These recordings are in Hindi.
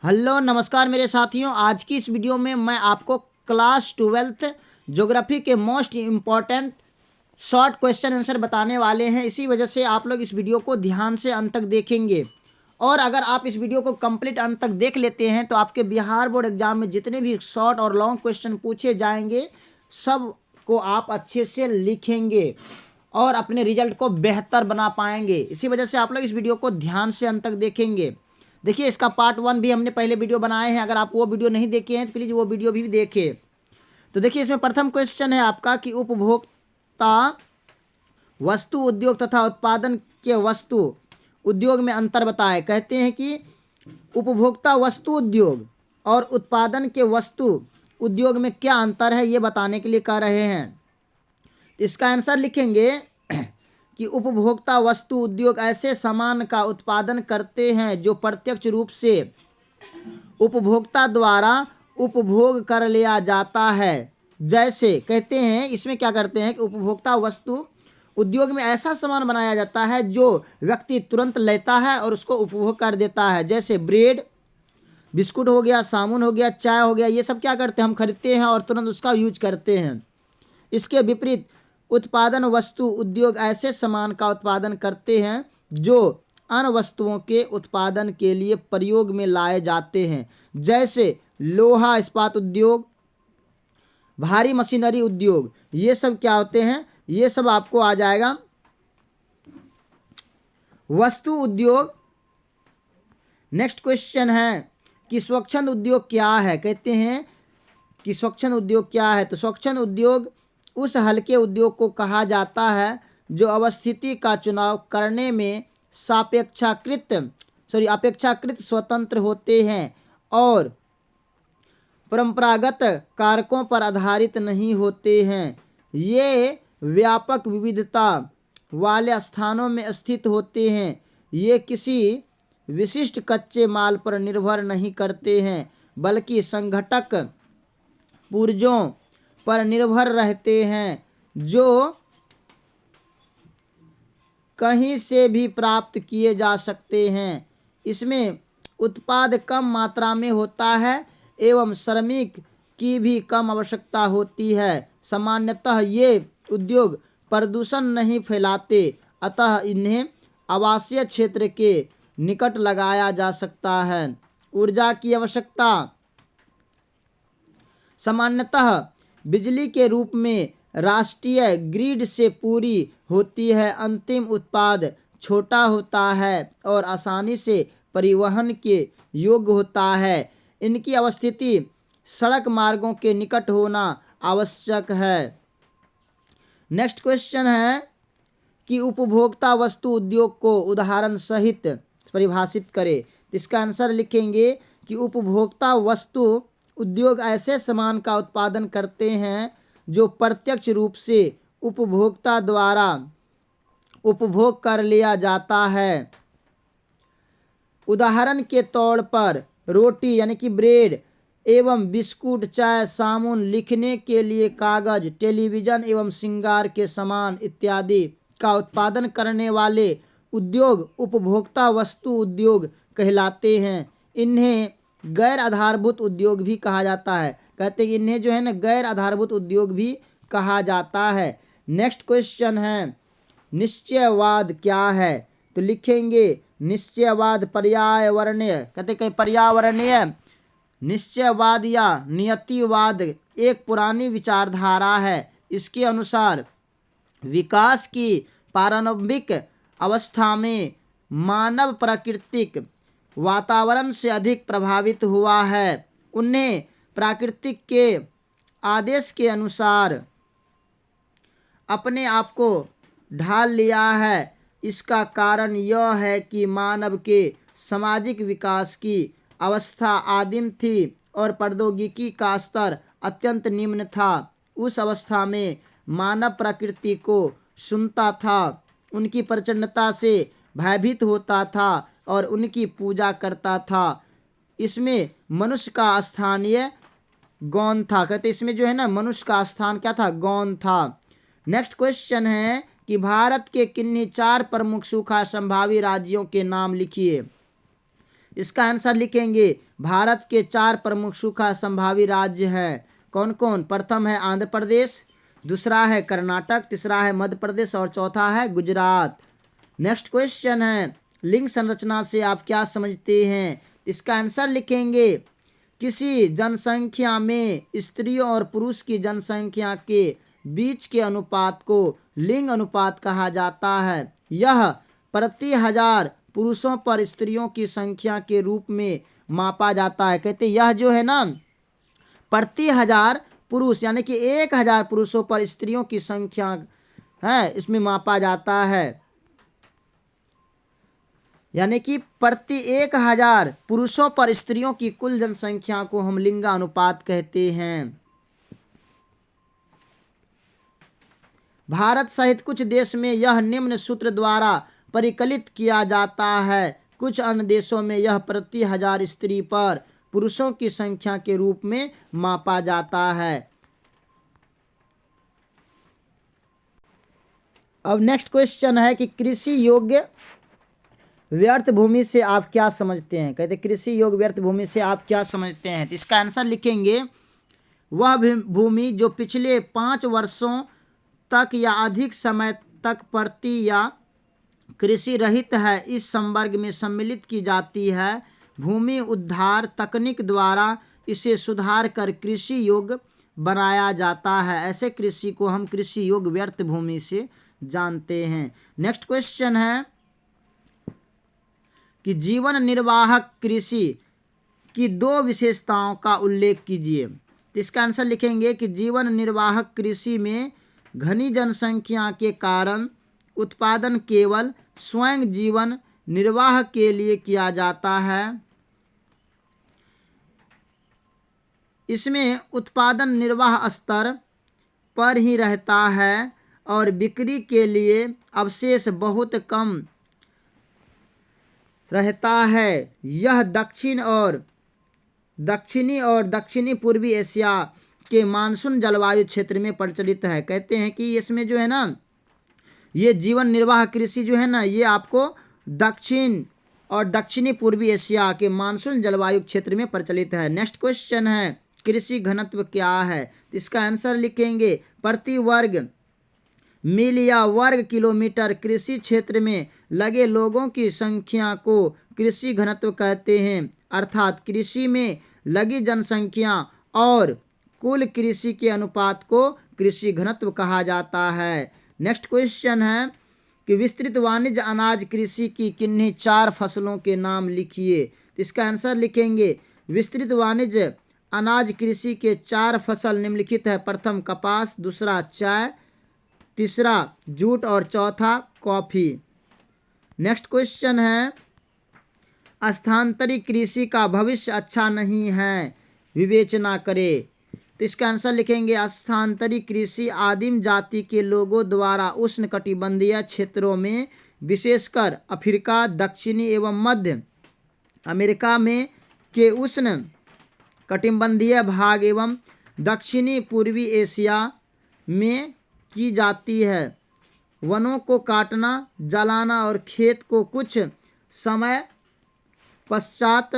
हेलो नमस्कार मेरे साथियों। आज की इस वीडियो में मैं आपको क्लास 12th ज्योग्राफी के most important short question answer बताने वाले हैं। इसी वजह से आप लोग इस वीडियो को ध्यान से अंत तक देखेंगे और अगर आप इस वीडियो को कंप्लीट अंत तक देख लेते हैं तो आपके बिहार बोर्ड एग्जाम में जितने भी शॉर्ट और लॉन्ग क्वेश्चन पूछे जाएंगे सब को आप अच्छे से लिखेंगे और अपने रिजल्ट को बेहतर बना पाएंगे। इसी वजह से आप लोग इस वीडियो को ध्यान से अंत तक देखेंगे। देखिए, इसका पार्ट 1 भी हमने पहले वीडियो बनाए हैं, अगर आप वो वीडियो नहीं देखे हैं तो प्लीज़ वो वीडियो भी देखें। तो देखिए, इसमें प्रथम क्वेश्चन है आपका कि उपभोक्ता वस्तु उद्योग तथा उत्पादन के वस्तु उद्योग में अंतर बताएं। कहते हैं कि उपभोक्ता वस्तु उद्योग और उत्पादन के वस्तु उद्योग में क्या अंतर है, ये बताने के लिए कह रहे हैं। तो इसका आंसर लिखेंगे कि उपभोक्ता वस्तु उद्योग ऐसे सामान का उत्पादन करते हैं जो प्रत्यक्ष रूप से उपभोक्ता द्वारा उपभोग कर लिया जाता है। जैसे कहते हैं, इसमें क्या करते हैं कि उपभोक्ता वस्तु उद्योग में ऐसा सामान बनाया जाता है जो व्यक्ति तुरंत लेता है और उसको उपभोग कर देता है। जैसे ब्रेड, बिस्कुट हो गया, साबुन हो गया, चाय हो गया, ये सब क्या करते हैं, हम खरीदते हैं और तुरंत उसका यूज करते हैं। इसके विपरीत उत्पादन वस्तु उद्योग ऐसे सामान का उत्पादन करते हैं जो अन्य वस्तुओं के उत्पादन के लिए प्रयोग में लाए जाते हैं। जैसे लोहा इस्पात उद्योग, भारी मशीनरी उद्योग, ये सब क्या होते हैं, ये सब आपको आ जाएगा वस्तु उद्योग। नेक्स्ट क्वेश्चन है कि स्वच्छंद उद्योग क्या है। कहते हैं कि स्वच्छंद उद्योग क्या है। तो स्वच्छंद उद्योग उस हल्के उद्योग को कहा जाता है जो अवस्थिति का चुनाव करने में अपेक्षाकृत स्वतंत्र होते हैं और परंपरागत कारकों पर आधारित नहीं होते हैं। ये व्यापक विविधता वाले स्थानों में स्थित होते हैं। ये किसी विशिष्ट कच्चे माल पर निर्भर नहीं करते हैं बल्कि संघटक पुर्जों पर निर्भर रहते हैं जो कहीं से भी प्राप्त किए जा सकते हैं। इसमें उत्पाद कम मात्रा में होता है एवं श्रमिक की भी कम आवश्यकता होती है। सामान्यतः ये उद्योग प्रदूषण नहीं फैलाते, अतः इन्हें आवासीय क्षेत्र के निकट लगाया जा सकता है। ऊर्जा की आवश्यकता सामान्यतः बिजली के रूप में राष्ट्रीय ग्रिड से पूरी होती है। अंतिम उत्पाद छोटा होता है और आसानी से परिवहन के योग्य होता है। इनकी अवस्थिति सड़क मार्गों के निकट होना आवश्यक है। नेक्स्ट क्वेश्चन है कि उपभोक्ता वस्तु उद्योग को उदाहरण सहित परिभाषित करें। इसका आंसर लिखेंगे कि उपभोक्ता वस्तु उद्योग ऐसे सामान का उत्पादन करते हैं जो प्रत्यक्ष रूप से उपभोक्ता द्वारा उपभोग कर लिया जाता है। उदाहरण के तौर पर रोटी यानी कि ब्रेड एवं बिस्कुट, चाय, साबुन, लिखने के लिए कागज, टेलीविज़न एवं श्रृंगार के सामान इत्यादि का उत्पादन करने वाले उद्योग उपभोक्ता वस्तु उद्योग कहलाते हैं। इन्हें गैर आधारभूत उद्योग भी कहा जाता है। कहते हैं कि इन्हें जो है ना गैर आधारभूत उद्योग भी कहा जाता है। नेक्स्ट क्वेश्चन है निश्चयवाद क्या है। तो लिखेंगे निश्चयवाद पर्यावरणीय, कहते हैं पर्यावरणीय निश्चयवाद या नियतिवाद एक पुरानी विचारधारा है। इसके अनुसार विकास की प्रारंभिक अवस्था में मानव प्राकृतिक वातावरण से अधिक प्रभावित हुआ है। उन्हें प्राकृतिक के आदेश के अनुसार अपने आप को ढाल लिया है। इसका कारण यह है कि मानव के सामाजिक विकास की अवस्था आदिम थी और प्रौद्योगिकी का स्तर अत्यंत निम्न था। उस अवस्था में मानव प्रकृति को सुनता था, उनकी प्रचंडता से भयभीत होता था और उनकी पूजा करता था। इसमें मनुष्य का स्थानीय गौण था। कहते इसमें जो है ना मनुष्य का स्थान क्या था, गौण था। नेक्स्ट क्वेश्चन है कि भारत के किन्हीं 4 प्रमुख सूखा संभावी राज्यों के नाम लिखिए। इसका आंसर लिखेंगे। भारत के 4 प्रमुख सूखा संभावी राज्य है। कौन कौन? प्रथम है आंध्र प्रदेश, दूसरा है कर्नाटक, तीसरा है मध्य प्रदेश और चौथा है गुजरात। नेक्स्ट क्वेश्चन है, लिंग संरचना से आप क्या समझते हैं? इसका आंसर लिखेंगे। किसी जनसंख्या में स्त्रियों और पुरुष की जनसंख्या के बीच के अनुपात को लिंग अनुपात कहा जाता है। यह प्रति 1000 पुरुषों पर स्त्रियों की संख्या के रूप में मापा जाता है। कहते यह जो है ना, प्रति 1000 पुरुष यानी कि 1000 पुरुषों पर स्त्रियों की संख्या है, इसमें मापा जाता है। यानी कि प्रति 1000 पुरुषों पर स्त्रियों की कुल जनसंख्या को हम लिंगानुपात कहते हैं। भारत सहित कुछ देश में यह निम्न सूत्र द्वारा परिकलित किया जाता है। कुछ अन्य देशों में यह प्रति 1000 स्त्री पर पुरुषों की संख्या के रूप में मापा जाता है। अब नेक्स्ट क्वेश्चन है कि कृषि योग्य व्यर्थ भूमि से आप क्या समझते हैं? कहते कृषि योग्य व्यर्थ भूमि से आप क्या समझते हैं? तो इसका आंसर लिखेंगे। वह भूमि जो पिछले 5 वर्षों तक या अधिक समय तक पड़ती या कृषि रहित है, इस संवर्ग में सम्मिलित की जाती है। भूमि उद्धार तकनीक द्वारा इसे सुधार कर कृषि योग्य बनाया जाता है। ऐसे कृषि को हम कृषि योग्य व्यर्थ भूमि से जानते हैं। नेक्स्ट क्वेश्चन है कि जीवन निर्वाहक कृषि की 2 विशेषताओं का उल्लेख कीजिए। तो इसका आंसर लिखेंगे कि जीवन निर्वाहक कृषि में घनी जनसंख्या के कारण उत्पादन केवल स्वयं जीवन निर्वाह के लिए किया जाता है। इसमें उत्पादन निर्वाह स्तर पर ही रहता है और बिक्री के लिए अवशेष बहुत कम रहता है। यह दक्षिणी पूर्वी एशिया के मानसून जलवायु क्षेत्र में प्रचलित है। कहते हैं कि इसमें जो है ना, ये जीवन निर्वाह कृषि जो है ना, ये आपको दक्षिणी पूर्वी एशिया के मानसून जलवायु क्षेत्र में प्रचलित है। नेक्स्ट क्वेश्चन है, कृषि घनत्व क्या है? इसका आंसर लिखेंगे। प्रति वर्ग मील या वर्ग किलोमीटर कृषि क्षेत्र में लगे लोगों की संख्या को कृषि घनत्व कहते हैं। अर्थात कृषि में लगी जनसंख्या और कुल कृषि के अनुपात को कृषि घनत्व कहा जाता है। नेक्स्ट क्वेश्चन है कि विस्तृत वाणिज्य अनाज कृषि की किन्हीं 4 फसलों के नाम लिखिए। इसका आंसर लिखेंगे। विस्तृत वाणिज्य अनाज कृषि के 4 फसल निम्नलिखित है। प्रथम कपास, दूसरा चाय, तीसरा जूट और चौथा कॉफी। नेक्स्ट क्वेश्चन है, स्थानांतरित कृषि का भविष्य अच्छा नहीं है, विवेचना करें। तो इसका आंसर लिखेंगे। स्थानांतरित कृषि आदिम जाति के लोगों द्वारा उष्णकटिबंधीय क्षेत्रों में विशेषकर अफ्रीका, दक्षिणी एवं मध्य अमेरिका में के उष्ण कटिबंधीय भाग एवं दक्षिणी पूर्वी एशिया में की जाती है। वनों को काटना, जलाना और खेत को कुछ समय पश्चात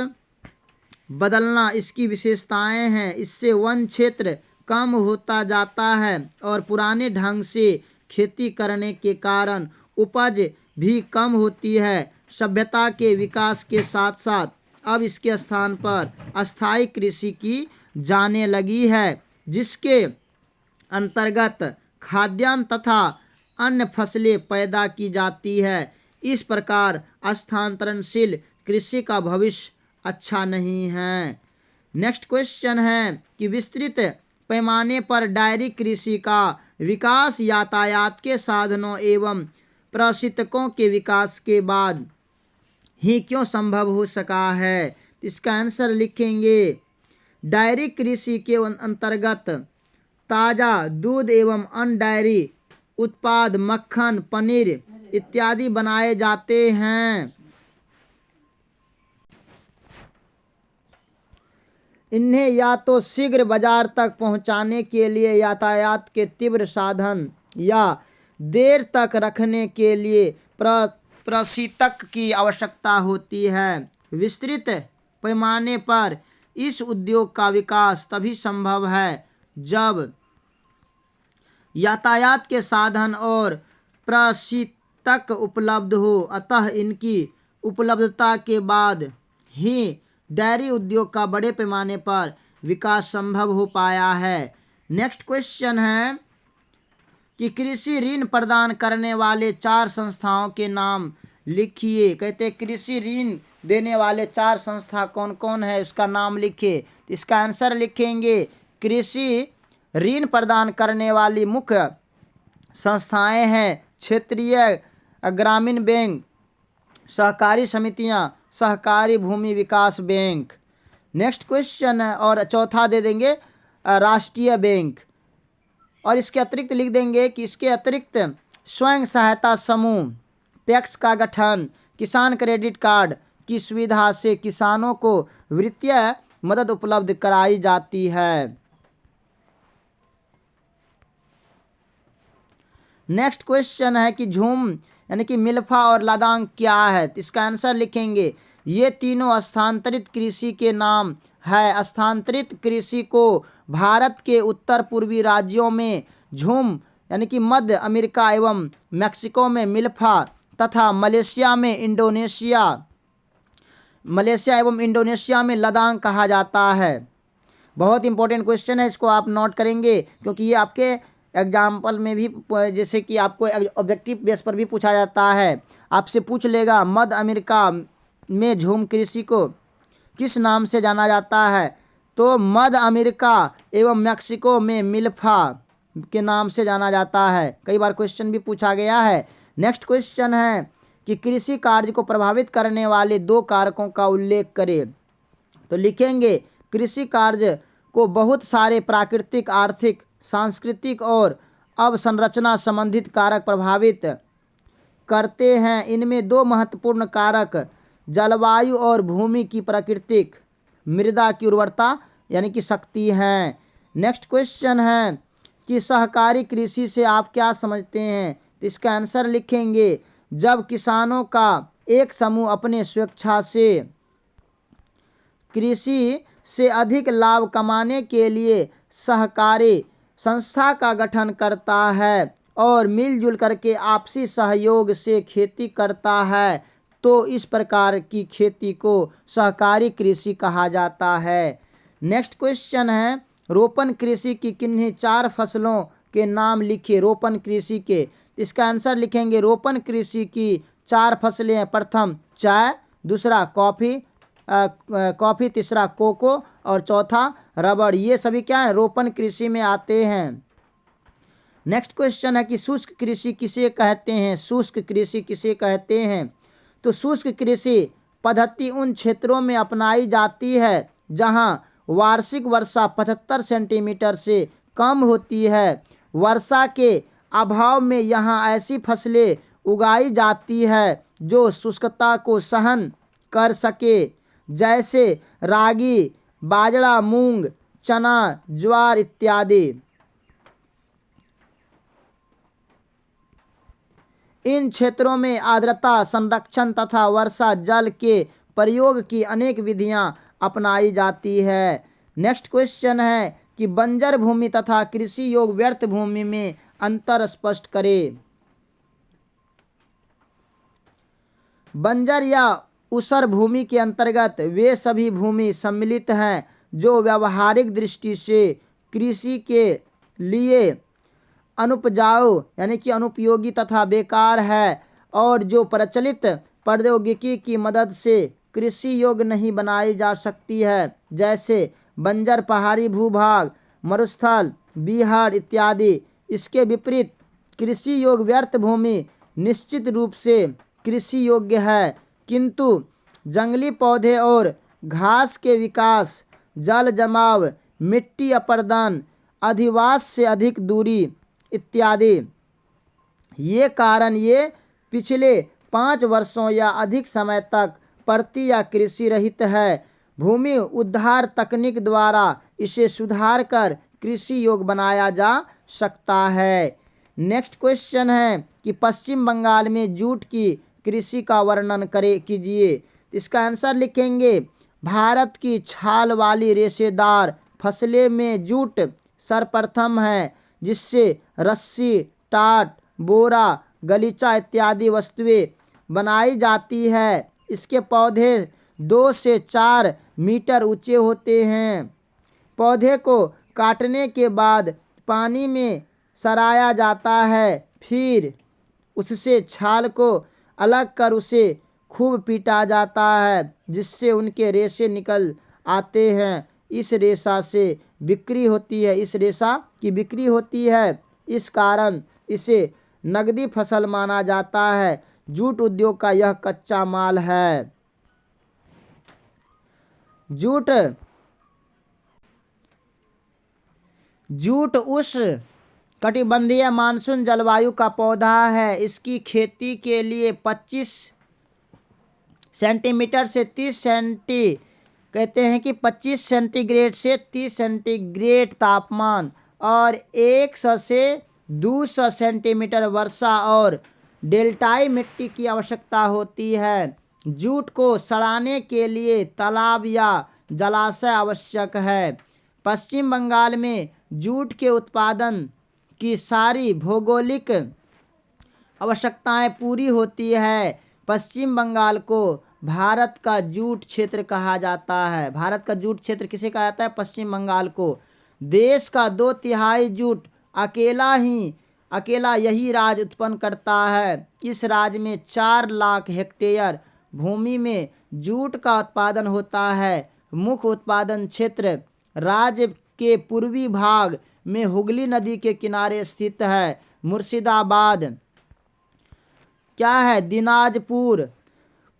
बदलना इसकी विशेषताएं हैं। इससे वन क्षेत्र कम होता जाता है और पुराने ढंग से खेती करने के कारण उपज भी कम होती है। सभ्यता के विकास के साथ साथ अब इसके स्थान पर अस्थायी कृषि की जाने लगी है, जिसके अंतर्गत खाद्यान्न तथा अन्य फसलें पैदा की जाती है। इस प्रकार स्थानांतरणशील कृषि का भविष्य अच्छा नहीं है। नेक्स्ट क्वेश्चन है कि विस्तृत पैमाने पर डेयरी कृषि का विकास यातायात के साधनों एवं प्रशिक्षकों के विकास के बाद ही क्यों संभव हो सका है? इसका आंसर लिखेंगे। डेयरी कृषि के अंतर्गत ताज़ा दूध एवं अन्य डेयरी उत्पाद, मक्खन, पनीर इत्यादि बनाए जाते हैं। इन्हें या तो शीघ्र बाजार तक पहुंचाने के लिए यातायात के तीव्र साधन या देर तक रखने के लिए प्रशीतक की आवश्यकता होती है। विस्तृत पैमाने पर इस उद्योग का विकास तभी संभव है जब यातायात के साधन और प्रशीतक उपलब्ध हो, अतः इनकी उपलब्धता के बाद ही डेयरी उद्योग का बड़े पैमाने पर विकास संभव हो पाया है। नेक्स्ट क्वेश्चन है कि कृषि ऋण प्रदान करने वाले 4 संस्थाओं के नाम लिखिए। कहते हैं कृषि ऋण देने वाले 4 संस्था कौन कौन है, उसका नाम लिखिए। इसका आंसर लिखेंगे कृषि ऋण प्रदान करने वाली मुख्य संस्थाएं हैं क्षेत्रीय ग्रामीण बैंक, सहकारी समितियां, सहकारी भूमि विकास बैंक। नेक्स्ट क्वेश्चन है और चौथा दे देंगे राष्ट्रीय बैंक। और इसके अतिरिक्त लिख देंगे कि इसके अतिरिक्त स्वयं सहायता समूह, पैक्स का गठन, किसान क्रेडिट कार्ड की सुविधा से किसानों को वित्तीय मदद उपलब्ध कराई जाती है। नेक्स्ट क्वेश्चन है कि झूम यानी कि मिल्फा और लादांग क्या है, तो इसका आंसर लिखेंगे ये तीनों स्थानांतरित कृषि के नाम है। स्थानांतरित कृषि को भारत के उत्तर पूर्वी राज्यों में झूम यानी कि मध्य अमेरिका एवं मैक्सिको में मिल्फा तथा मलेशिया एवं इंडोनेशिया में लदांग कहा जाता है। बहुत इंपॉर्टेंट क्वेश्चन है, इसको आप नोट करेंगे क्योंकि ये आपके एग्जाम्पल में भी, जैसे कि आपको ऑब्जेक्टिव बेस पर भी पूछा जाता है, आपसे पूछ लेगा मध्य अमेरिका में झूम कृषि को किस नाम से जाना जाता है, तो मध्य अमेरिका एवं मैक्सिको में मिल्फा के नाम से जाना जाता है। कई बार क्वेश्चन भी पूछा गया है। नेक्स्ट क्वेश्चन है कि कृषि कार्य को प्रभावित करने वाले 2 कारकों का उल्लेख करें, तो लिखेंगे कृषि कार्य को बहुत सारे प्राकृतिक, आर्थिक, सांस्कृतिक और अवसंरचना संबंधित कारक प्रभावित करते हैं। इनमें 2 महत्वपूर्ण कारक जलवायु और भूमि की प्राकृतिक मृदा की उर्वरता यानी कि शक्ति हैं। नेक्स्ट क्वेश्चन है कि सहकारी कृषि से आप क्या समझते हैं, तो इसका आंसर लिखेंगे जब किसानों का एक समूह अपने स्वेच्छा से कृषि से अधिक लाभ कमाने के लिए सहकारी संस्था का गठन करता है और मिलजुल करके आपसी सहयोग से खेती करता है, तो इस प्रकार की खेती को सहकारी कृषि कहा जाता है। नेक्स्ट क्वेश्चन है रोपण कृषि की किन्हीं 4 फसलों के नाम लिखिए। रोपण कृषि के, इसका आंसर लिखेंगे रोपण कृषि की 4 फसलें हैं। प्रथम चाय, दूसरा कॉफ़ी, तीसरा कोको और चौथा रबड़। ये सभी क्या है, रोपण कृषि में आते हैं। नेक्स्ट क्वेश्चन है कि शुष्क कृषि किसे कहते हैं। शुष्क कृषि किसे कहते हैं, तो शुष्क कृषि पद्धति उन क्षेत्रों में अपनाई जाती है जहां वार्षिक वर्षा 75 सेंटीमीटर से कम होती है। वर्षा के अभाव में यहां ऐसी फसलें उगाई जाती है जो शुष्कता को सहन कर सके, जैसे रागी, बाजरा, मूंग, चना, ज्वार इत्यादि। इन क्षेत्रों में आर्द्रता संरक्षण तथा वर्षा जल के प्रयोग की अनेक विधियां अपनाई जाती है। नेक्स्ट क्वेश्चन है कि बंजर भूमि तथा कृषि योग्य व्यर्थ भूमि में अंतर स्पष्ट करें। बंजर या ऊसर भूमि के अंतर्गत वे सभी भूमि सम्मिलित हैं जो व्यावहारिक दृष्टि से कृषि के लिए अनुपजाऊ यानी कि अनुपयोगी तथा बेकार है और जो प्रचलित प्रौद्योगिकी की मदद से कृषि योग्य नहीं बनाई जा सकती है, जैसे बंजर पहाड़ी भूभाग, मरुस्थल, बिहार इत्यादि। इसके विपरीत कृषि योग्य व्यर्थ भूमि निश्चित रूप से कृषि योग्य है, किंतु जंगली पौधे और घास के विकास, जल जमाव, मिट्टी अपर्दन, अधिवास से अधिक दूरी इत्यादि ये कारण ये पिछले 5 वर्षों या अधिक समय तक प्रति या कृषि रहित है। भूमि उद्धार तकनीक द्वारा इसे सुधार कर कृषि योग्य बनाया जा सकता है। नेक्स्ट क्वेश्चन है कि पश्चिम बंगाल में जूट की कृषि का वर्णन कीजिए। इसका आंसर लिखेंगे भारत की छाल वाली रेशेदार फसलें में जूट सर्वप्रथम है, जिससे रस्सी, टाट, बोरा, गलीचा इत्यादि वस्तुएं बनाई जाती है। इसके पौधे 2 से 4 मीटर ऊंचे होते हैं। पौधे को काटने के बाद पानी में सराया जाता है, फिर उससे छाल को अलग कर उसे खूब पीटा जाता है, जिससे उनके रेशे निकल आते हैं। इस रेशा की बिक्री होती है। इस कारण इसे नगदी फसल माना जाता है। जूट उद्योग का यह कच्चा माल है। जूट उष्ण कटिबंधीय मानसून जलवायु का पौधा है। इसकी खेती के लिए 25 सेंटीमीटर से 30 कहते हैं कि 25 सेंटीग्रेड से 30 सेंटीग्रेड तापमान और 100 से 200 सेंटीमीटर वर्षा और डेल्टाई मिट्टी की आवश्यकता होती है। जूट को सड़ाने के लिए तालाब या जलाशय आवश्यक है। पश्चिम बंगाल में जूट के उत्पादन की सारी भौगोलिक आवश्यकताएं पूरी होती है। पश्चिम बंगाल को भारत का जूट क्षेत्र कहा जाता है। भारत का जूट क्षेत्र किसे कहा जाता है? पश्चिम बंगाल को। देश का 2/3 जूट अकेला यही राज्य उत्पन्न करता है। इस राज्य में 4 लाख हेक्टेयर भूमि में जूट का उत्पादन होता है। मुख्य उत्पादन क्षेत्र राज्य के पूर्वी भाग में हुगली नदी के किनारे स्थित है। मुर्शिदाबाद क्या है? दिनाजपुर,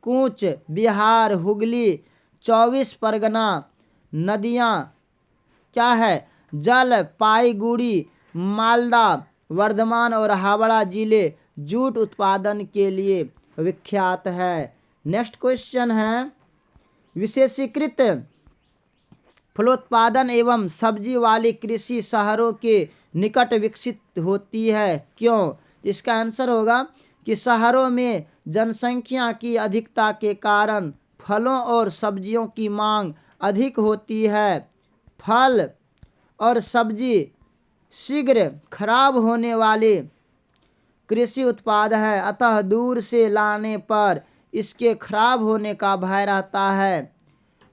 कूच बिहार, हुगली, 24 परगना नदियाँ क्या है? जलपाईगुड़ी, मालदा, वर्धमान और हावड़ा जिले जूट उत्पादन के लिए विख्यात है। नेक्स्ट क्वेश्चन है, विशेषीकृत फलोत्पादन एवं सब्जी वाली कृषि शहरों के निकट विकसित होती है, क्यों? इसका आंसर होगा कि शहरों में जनसंख्या की अधिकता के कारण फलों और सब्जियों की मांग अधिक होती है। फल और सब्जी शीघ्र खराब होने वाले कृषि उत्पाद है, अतः दूर से लाने पर इसके खराब होने का भय रहता है।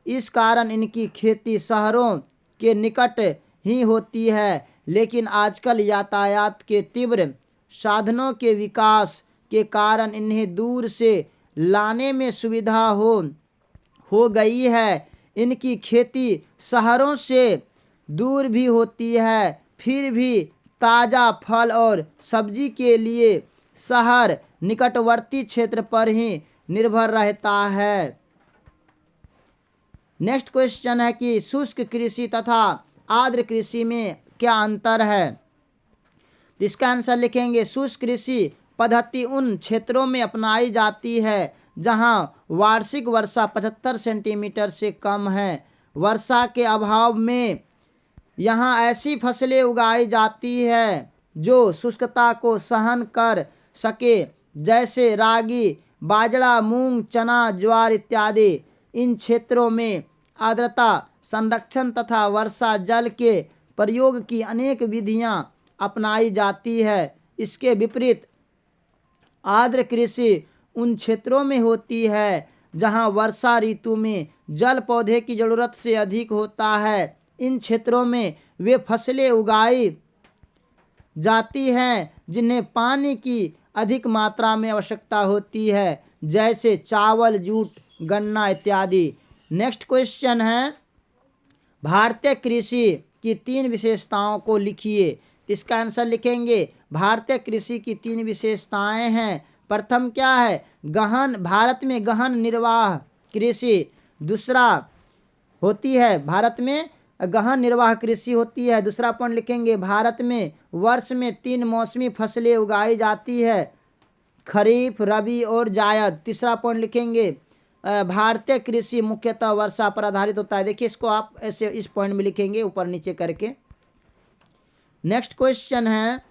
इस कारण इनकी खेती शहरों के निकट ही होती है, लेकिन आजकल यातायात के तीव्र साधनों के विकास के कारण इन्हें दूर से लाने में सुविधा हो गई है। इनकी खेती शहरों से दूर भी होती है, फिर भी ताज़ा फल और सब्जी के लिए शहर निकटवर्ती क्षेत्र पर ही निर्भर रहता है। नेक्स्ट क्वेश्चन है कि शुष्क कृषि तथा आर्द्र कृषि में क्या अंतर है? इसका आंसर लिखेंगे, शुष्क कृषि पद्धति उन क्षेत्रों में अपनाई जाती है जहां वार्षिक वर्षा 75 सेंटीमीटर से कम है। वर्षा के अभाव में यहाँ ऐसी फसलें उगाई जाती है जो शुष्कता को सहन कर सके, जैसे रागी, बाजरा, मूंग, चना, ज्वार इत्यादि। इन क्षेत्रों में आर्द्रता संरक्षण तथा वर्षा जल के प्रयोग की अनेक विधियां अपनाई जाती है। इसके विपरीत आर्द्र कृषि उन क्षेत्रों में होती है जहां वर्षा ऋतु में जल पौधे की ज़रूरत से अधिक होता है। इन क्षेत्रों में वे फसलें उगाई जाती हैं जिन्हें पानी की अधिक मात्रा में आवश्यकता होती है, जैसे चावल, जूट, गन्ना इत्यादि। नेक्स्ट क्वेश्चन है, भारतीय कृषि की 3 विशेषताओं को लिखिए। इसका आंसर लिखेंगे, भारतीय कृषि की 3 विशेषताएं हैं। प्रथम क्या है? भारत में गहन निर्वाह कृषि। दूसरा होती है भारत में गहन निर्वाह कृषि होती है। दूसरा पॉइंट लिखेंगे, भारत में वर्ष में 3 मौसमी फसलें उगाई जाती है, खरीफ, रबी और जायद। तीसरा पॉइंट लिखेंगे, भारतीय कृषि मुख्यतः वर्षा पर आधारित होता है। देखिए, इसको आप ऐसे इस पॉइंट में लिखेंगे ऊपर नीचे करके। नेक्स्ट क्वेश्चन है,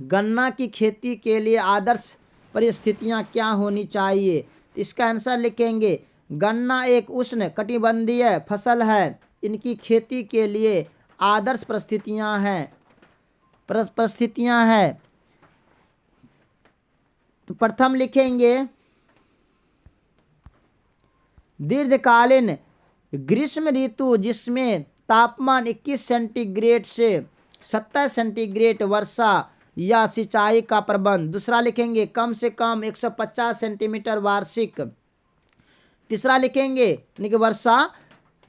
गन्ना की खेती के लिए आदर्श परिस्थितियां क्या होनी चाहिए? इसका आंसर लिखेंगे, गन्ना एक उष्ण कटिबंधीय फसल है। इनकी खेती के लिए आदर्श परिस्थितियां हैं। तो प्रथम लिखेंगे दीर्घकालीन ग्रीष्म ऋतु, जिसमें तापमान 21 सेंटीग्रेड से 70 सेंटीग्रेड वर्षा या सिंचाई का प्रबंध। दूसरा लिखेंगे कम से कम 150 सेंटीमीटर वार्षिक। तीसरा लिखेंगे वर्षा।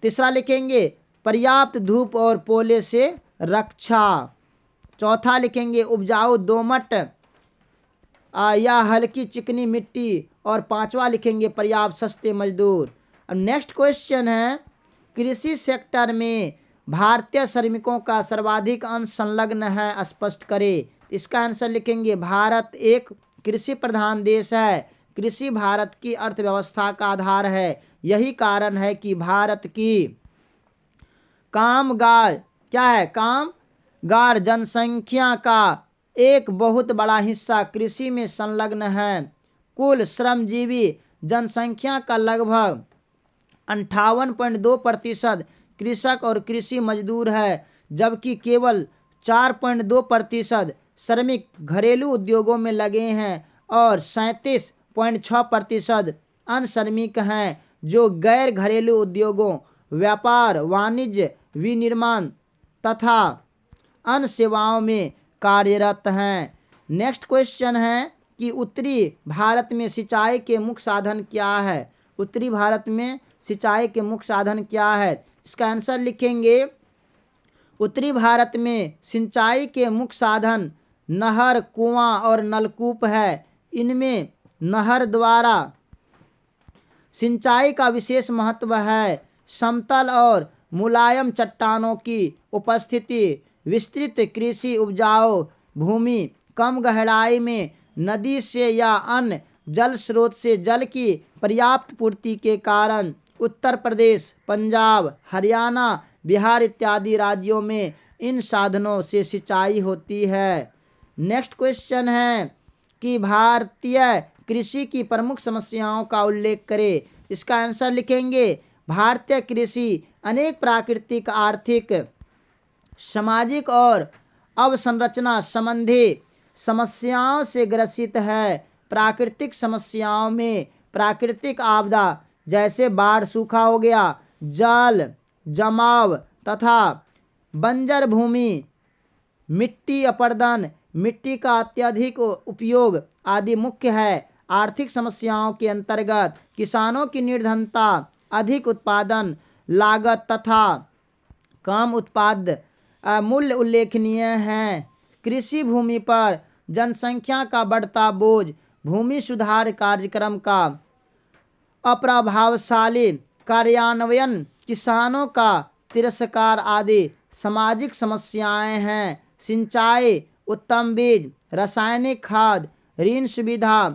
तीसरा लिखेंगे पर्याप्त धूप और पोले से रक्षा। चौथा लिखेंगे उपजाऊ दोमट या हल्की चिकनी मिट्टी। और पांचवा लिखेंगे पर्याप्त सस्ते मजदूर। अब नेक्स्ट क्वेश्चन है, कृषि सेक्टर में भारतीय श्रमिकों का सर्वाधिक अंश संलग्न है, स्पष्ट करें। इसका आंसर लिखेंगे भारत एक कृषि प्रधान देश है। कृषि भारत की अर्थव्यवस्था का आधार है। यही कारण है कि भारत की कामगार जनसंख्या का एक बहुत बड़ा हिस्सा कृषि में संलग्न है। कुल श्रमजीवी जनसंख्या का लगभग 58.2% कृषक और कृषि मजदूर है, जबकि केवल 4.2% श्रमिक घरेलू उद्योगों में लगे हैं और 37.6% अन्य श्रमिक हैं जो गैर घरेलू उद्योगों, व्यापार, वाणिज्य, विनिर्माण तथा अन्य सेवाओं में कार्यरत हैं। नेक्स्ट क्वेश्चन है कि उत्तरी भारत में सिंचाई के मुख्य साधन क्या है। उत्तरी भारत में सिंचाई के मुख्य साधन क्या है। इसका आंसर लिखेंगे उत्तरी भारत में सिंचाई के मुख्य साधन नहर, कुआं और नलकूप है। इनमें नहर द्वारा सिंचाई का विशेष महत्व है। समतल और मुलायम चट्टानों की उपस्थिति, विस्तृत कृषि उपजाऊ भूमि, कम गहराई में नदी से या अन्य जल स्रोत से जल की पर्याप्त पूर्ति के कारण उत्तर प्रदेश, पंजाब, हरियाणा, बिहार इत्यादि राज्यों में इन साधनों से सिंचाई होती है। नेक्स्ट क्वेश्चन है कि भारतीय कृषि की प्रमुख समस्याओं का उल्लेख करें। इसका आंसर लिखेंगे भारतीय कृषि अनेक प्राकृतिक, आर्थिक, सामाजिक और अवसंरचना संबंधी समस्याओं से ग्रसित है। प्राकृतिक समस्याओं में प्राकृतिक आपदा जैसे बाढ़, सूखा हो गया, जल जमाव तथा बंजर भूमि, मिट्टी अपरदन, मिट्टी का अत्यधिक उपयोग आदि मुख्य है। आर्थिक समस्याओं के अंतर्गत किसानों की निर्धनता, अधिक उत्पादन लागत तथा कम उत्पाद मूल्य उल्लेखनीय हैं। कृषि भूमि पर जनसंख्या का बढ़ता बोझ, भूमि सुधार कार्यक्रम का अप्रभावशाली कार्यान्वयन, किसानों का तिरस्कार आदि सामाजिक समस्याएं हैं। सिंचाई, उत्तम बीज, रासायनिक खाद, ऋण सुविधा,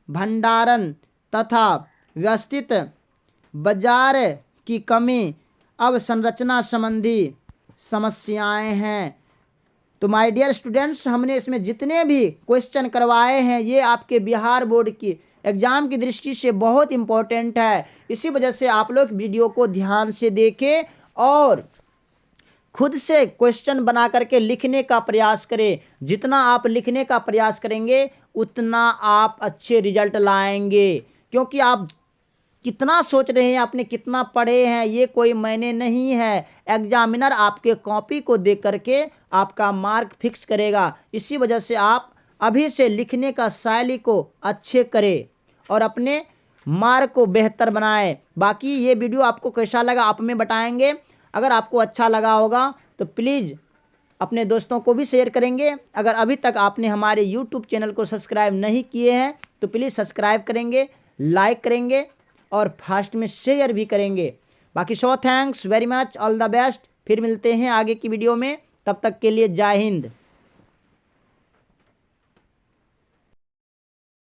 भंडारण तथा व्यवस्थित बाजार की कमी अवसंरचना संबंधी समस्याएं हैं। तो माय डियर स्टूडेंट्स, हमने इसमें जितने भी क्वेश्चन करवाए हैं ये आपके बिहार बोर्ड की एग्ज़ाम की दृष्टि से बहुत इम्पोर्टेंट है। इसी वजह से आप लोग वीडियो को ध्यान से देखें और खुद से क्वेश्चन बना करके लिखने का प्रयास करें। जितना आप लिखने का प्रयास करेंगे उतना आप अच्छे रिजल्ट लाएंगे, क्योंकि आप कितना सोच रहे हैं, आपने कितना पढ़े हैं, ये कोई मायने नहीं है। एग्जामिनर आपके कॉपी को देख करके आपका मार्क फिक्स करेगा। इसी वजह से आप अभी से लिखने का शैली को अच्छे करें और अपने मार्क को बेहतर बनाएं। बाकी ये वीडियो आपको कैसा लगा आप में बताएंगे। अगर आपको अच्छा लगा होगा तो प्लीज़ अपने दोस्तों को भी शेयर करेंगे। अगर अभी तक आपने हमारे YouTube चैनल को सब्सक्राइब नहीं किए हैं तो प्लीज़ सब्सक्राइब करेंगे, लाइक करेंगे और फास्ट में शेयर भी करेंगे। बाकी thanks very much, all the best. फिर मिलते हैं आगे की वीडियो में, तब तक के लिए जय हिंद।